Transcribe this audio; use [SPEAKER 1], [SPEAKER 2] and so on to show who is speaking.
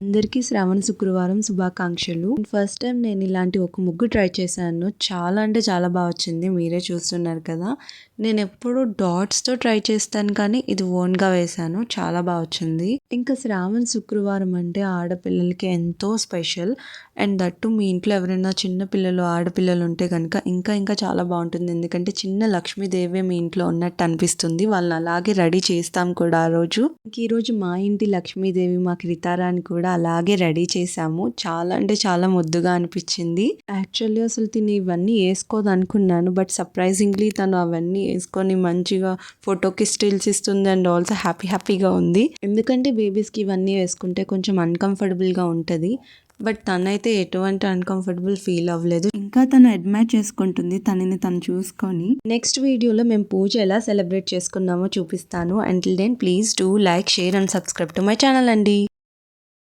[SPEAKER 1] అందరికీ శ్రావణ శుక్రవారం శుభాకాంక్షలు. ఫస్ట్ టైం నేను ఇలాంటి ఒక ముగ్గు ట్రై చేశాను. చాలా అంటే చాలా బాగా వచ్చింది. మీరే చూస్తున్నారు కదా. నేను ఎప్పుడు డాట్స్తో ట్రై చేస్తాను కానీ ఇది ఓన్గా వేశాను. చాలా బాగా వచ్చింది. ఇంకా శ్రావణ శుక్రవారం అంటే ఆడపిల్లలకి ఎంతో స్పెషల్. అండ్ దట్టు మీ ఇంట్లో ఎవరైనా చిన్న పిల్లలు ఆడపిల్లలు ఉంటే కనుక ఇంకా చాలా బాగుంటుంది. ఎందుకంటే చిన్న లక్ష్మీదేవి మీ ఇంట్లో ఉన్నట్టు అనిపిస్తుంది. వాళ్ళని అలాగే రెడీ చేస్తాం కూడా ఆ రోజు. ఇంక ఈరోజు మా ఇంటి లక్ష్మీదేవి మా క్రితారాని కూడా అలాగే రెడీ చేసాము. చాలా అంటే చాలా ముద్దుగా అనిపించింది. యాక్చువల్లీ అసలు తిని ఇవన్నీ వేసుకోదు అనుకున్నాను. బట్ సర్ప్రైజింగ్లీ తను అవన్నీ వేసుకొని మంచిగా ఫోటోకి స్టిల్స్ ఇస్తుంది. అండ్ ఆల్సో హ్యాపీగా ఉంది. ఎందుకంటే బేబీస్కి ఇవన్నీ వేసుకుంటే కొంచెం అన్కంఫర్టబుల్గా ఉంటుంది. బట్ తనైతే ఎటువంటి అన్కంఫర్టబుల్ ఫీల్ అవ్వలేదు. ఇంకా తను అడ్మైర్ చేసుకుంటుంది తనని తను చూసుకొని. నెక్స్ట్ వీడియోలో మేము పూజ ఎలా సెలబ్రేట్ చేసుకున్నామో చూపిస్తాను. Until then please do like, share and subscribe to my channel అండి.